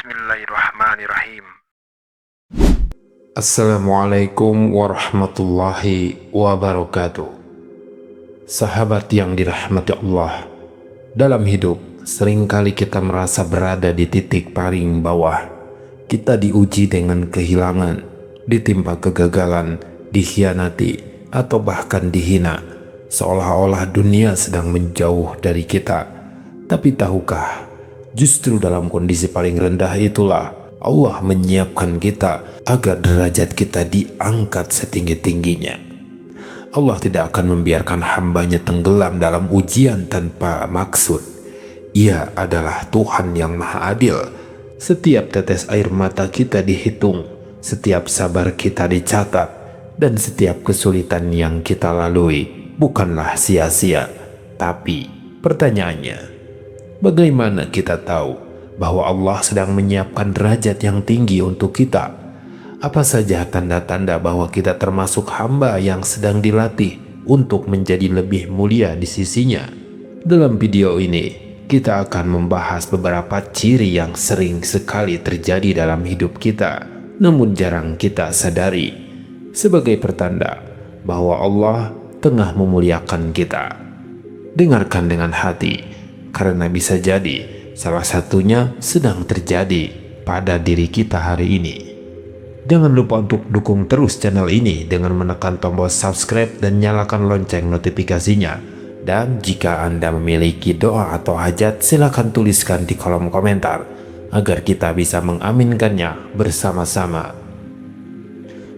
Bismillahirrahmanirrahim. Assalamualaikum warahmatullahi wabarakatuh. Sahabat yang dirahmati Allah, dalam hidup seringkali kita merasa berada di titik paling bawah. Kita diuji dengan kehilangan, ditimpa kegagalan, dikhianati, atau bahkan dihina, seolah-olah dunia sedang menjauh dari kita. Tapi tahukah, justru dalam kondisi paling rendah itulah Allah menyiapkan kita agar derajat kita diangkat setinggi-tingginya. Allah tidak akan membiarkan hambanya tenggelam dalam ujian tanpa maksud. Ia adalah Tuhan yang Maha Adil. Setiap tetes air mata kita dihitung, setiap sabar kita dicatat, dan setiap kesulitan yang kita lalui bukanlah sia-sia. Tapi pertanyaannya, bagaimana kita tahu bahwa Allah sedang menyiapkan derajat yang tinggi untuk kita? Apa saja tanda-tanda bahwa kita termasuk hamba yang sedang dilatih untuk menjadi lebih mulia di sisinya? Dalam video ini, kita akan membahas beberapa ciri yang sering sekali terjadi dalam hidup kita, namun jarang kita sadari, sebagai pertanda bahwa Allah tengah memuliakan kita. Dengarkan dengan hati, karena bisa jadi salah satunya sedang terjadi pada diri kita hari ini. Jangan lupa untuk dukung terus channel ini dengan menekan tombol subscribe dan nyalakan lonceng notifikasinya. Dan jika Anda memiliki doa atau hajat, silakan tuliskan di kolom komentar agar kita bisa mengaminkannya bersama-sama.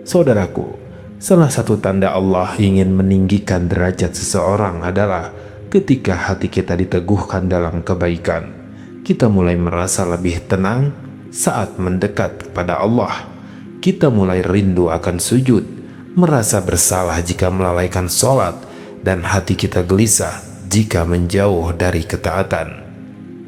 Saudaraku, salah satu tanda Allah ingin meninggikan derajat seseorang adalah ketika hati kita diteguhkan dalam kebaikan. Kita mulai merasa lebih tenang saat mendekat kepada Allah. Kita mulai rindu akan sujud, merasa bersalah jika melalaikan sholat, dan hati kita gelisah jika menjauh dari ketaatan.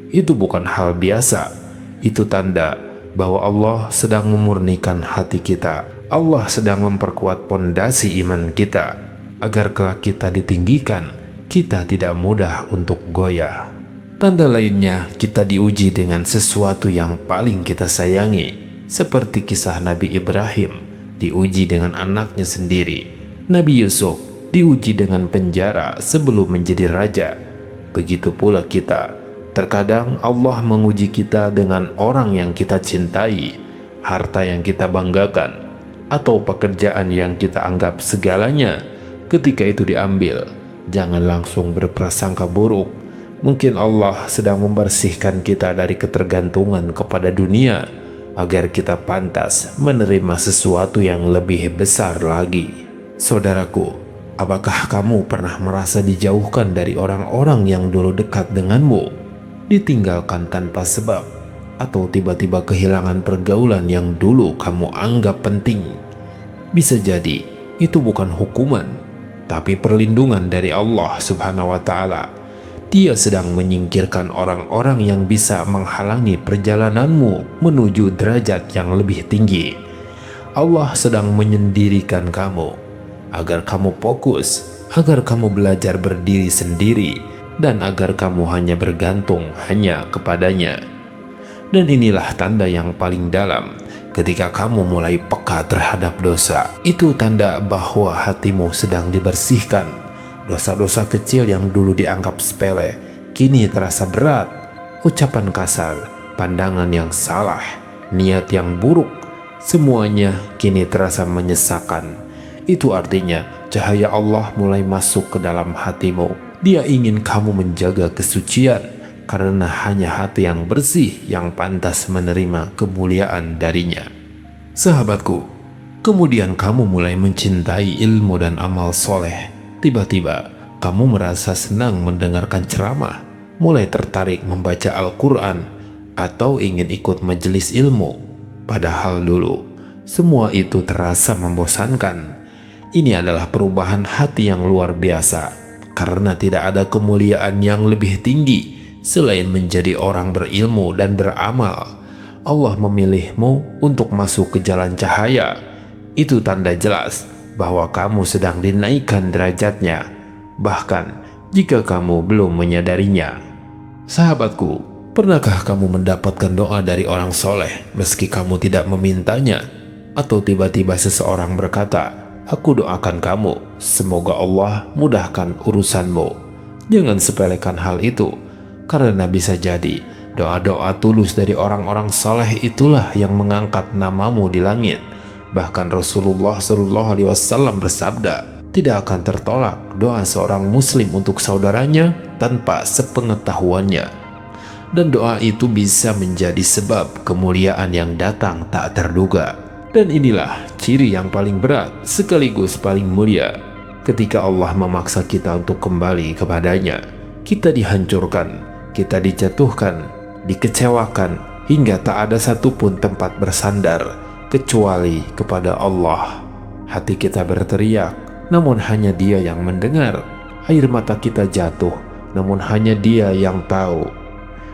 Itu bukan hal biasa. Itu tanda bahwa Allah sedang memurnikan hati kita. Allah sedang memperkuat pondasi iman kita, agar kelak kita ditinggikan, kita tidak mudah untuk goyah. Tanda lainnya, kita diuji dengan sesuatu yang paling kita sayangi, seperti kisah Nabi Ibrahim diuji dengan anaknya sendiri, Nabi Yusuf diuji dengan penjara sebelum menjadi raja. Begitu pula kita, terkadang Allah menguji kita dengan orang yang kita cintai, harta yang kita banggakan, atau pekerjaan yang kita anggap segalanya. Ketika itu diambil, jangan langsung berprasangka buruk. Mungkin Allah sedang membersihkan kita dari ketergantungan kepada dunia agar kita pantas menerima sesuatu yang lebih besar lagi. Saudaraku, apakah kamu pernah merasa dijauhkan dari orang-orang yang dulu dekat denganmu, ditinggalkan tanpa sebab, atau tiba-tiba kehilangan pergaulan yang dulu kamu anggap penting? Bisa jadi itu bukan hukuman, tapi perlindungan dari Allah Subhanahu wa Ta'ala. Dia sedang menyingkirkan orang-orang yang bisa menghalangi perjalananmu menuju derajat yang lebih tinggi. Allah sedang menyendirikan kamu agar kamu fokus, agar kamu belajar berdiri sendiri, dan agar kamu hanya bergantung hanya kepadanya. Dan inilah tanda yang paling dalam. Ketika kamu mulai peka terhadap dosa, itu tanda bahwa hatimu sedang dibersihkan. Dosa-dosa kecil yang dulu dianggap sepele, kini terasa berat. Ucapan kasar, pandangan yang salah, niat yang buruk, semuanya kini terasa menyesakan. Itu artinya cahaya Allah mulai masuk ke dalam hatimu. Dia ingin kamu menjaga kesucian, karena hanya hati yang bersih yang pantas menerima kemuliaan darinya. Sahabatku, kemudian kamu mulai mencintai ilmu dan amal soleh. Tiba-tiba kamu merasa senang mendengarkan ceramah, mulai tertarik membaca Al-Quran, atau ingin ikut majelis ilmu. Padahal dulu semua itu terasa membosankan. Ini adalah perubahan hati yang luar biasa, karena tidak ada kemuliaan yang lebih tinggi selain menjadi orang berilmu dan beramal. Allah memilihmu untuk masuk ke jalan cahaya. Itu tanda jelas bahwa kamu sedang dinaikkan derajatnya, bahkan jika kamu belum menyadarinya. Sahabatku, Pernahkah kamu mendapatkan doa dari orang soleh meski kamu tidak memintanya? Atau tiba-tiba seseorang berkata, "Aku doakan kamu, semoga Allah mudahkan urusanmu." Jangan sepelekan hal itu, karena bisa jadi doa-doa tulus dari orang-orang soleh itulah yang mengangkat namamu di langit. Bahkan Rasulullah SAW bersabda, tidak akan tertolak doa seorang muslim untuk saudaranya tanpa sepengetahuannya. Dan doa itu bisa menjadi sebab kemuliaan yang datang tak terduga. Dan inilah ciri yang paling berat sekaligus paling mulia. Ketika Allah memaksa kita untuk kembali kepadanya, kita dihancurkan, kita dijatuhkan, dikecewakan, hingga tak ada satupun tempat bersandar kecuali kepada Allah. Hati kita berteriak, namun hanya Dia yang mendengar. Air mata kita jatuh, namun hanya Dia yang tahu.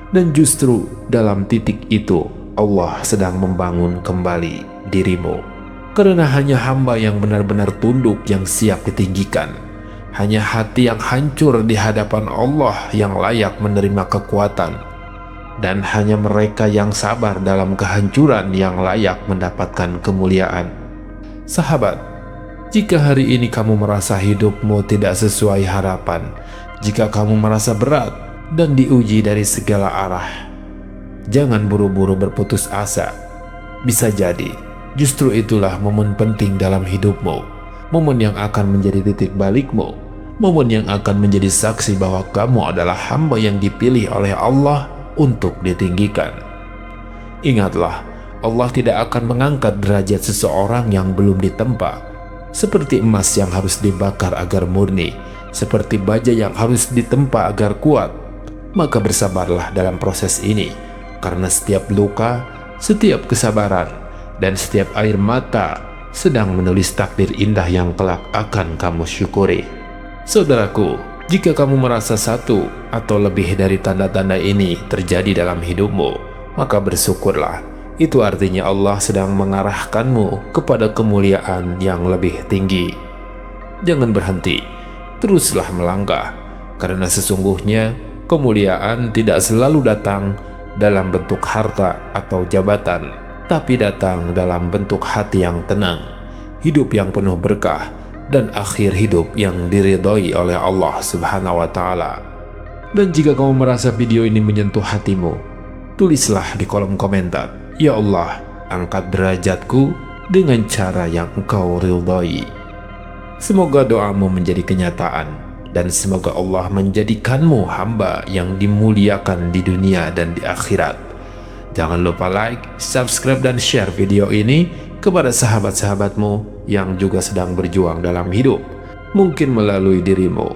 Dan justru dalam titik itu Allah sedang membangun kembali dirimu. Karena hanya hamba yang benar-benar tunduk yang siap ditinggikan. Hanya hati yang hancur di hadapan Allah yang layak menerima kekuatan. Dan hanya mereka yang sabar dalam kehancuran yang layak mendapatkan kemuliaan. Sahabat, jika hari ini kamu merasa hidupmu tidak sesuai harapan, jika kamu merasa berat dan diuji dari segala arah, jangan buru-buru berputus asa. Bisa jadi justru itulah momen penting dalam hidupmu, momen yang akan menjadi titik balikmu, momen yang akan menjadi saksi bahwa kamu adalah hamba yang dipilih oleh Allah untuk ditinggikan. Ingatlah, Allah tidak akan mengangkat derajat seseorang yang belum ditempa. Seperti emas yang harus dibakar agar murni, seperti baja yang harus ditempa agar kuat. Maka bersabarlah dalam proses ini, karena setiap luka, setiap kesabaran, dan setiap air mata sedang menulis takdir indah yang kelak akan kamu syukuri. Saudaraku, jika kamu merasa satu atau lebih dari tanda-tanda ini terjadi dalam hidupmu, maka bersyukurlah. Itu artinya Allah sedang mengarahkanmu kepada kemuliaan yang lebih tinggi. Jangan berhenti, teruslah melangkah, karena sesungguhnya kemuliaan tidak selalu datang dalam bentuk harta atau jabatan, tapi datang dalam bentuk hati yang tenang, hidup yang penuh berkah, dan akhir hidup yang diridhoi oleh Allah Subhanahu wa Ta'ala. Dan jika kamu merasa video ini menyentuh hatimu, tulislah di kolom komentar, "Ya Allah, angkat derajatku dengan cara yang Engkau ridhoi." Semoga doamu menjadi kenyataan. Dan semoga Allah menjadikanmu hamba yang dimuliakan di dunia dan di akhirat. Jangan lupa like, subscribe, dan share video ini kepada sahabat-sahabatmu yang juga sedang berjuang dalam hidup. Mungkin melalui dirimu,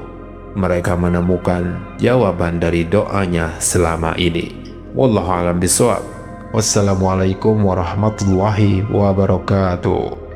mereka menemukan jawaban dari doanya selama ini. Wallahu a'lam bishawab. Wassalamualaikum warahmatullahi wabarakatuh.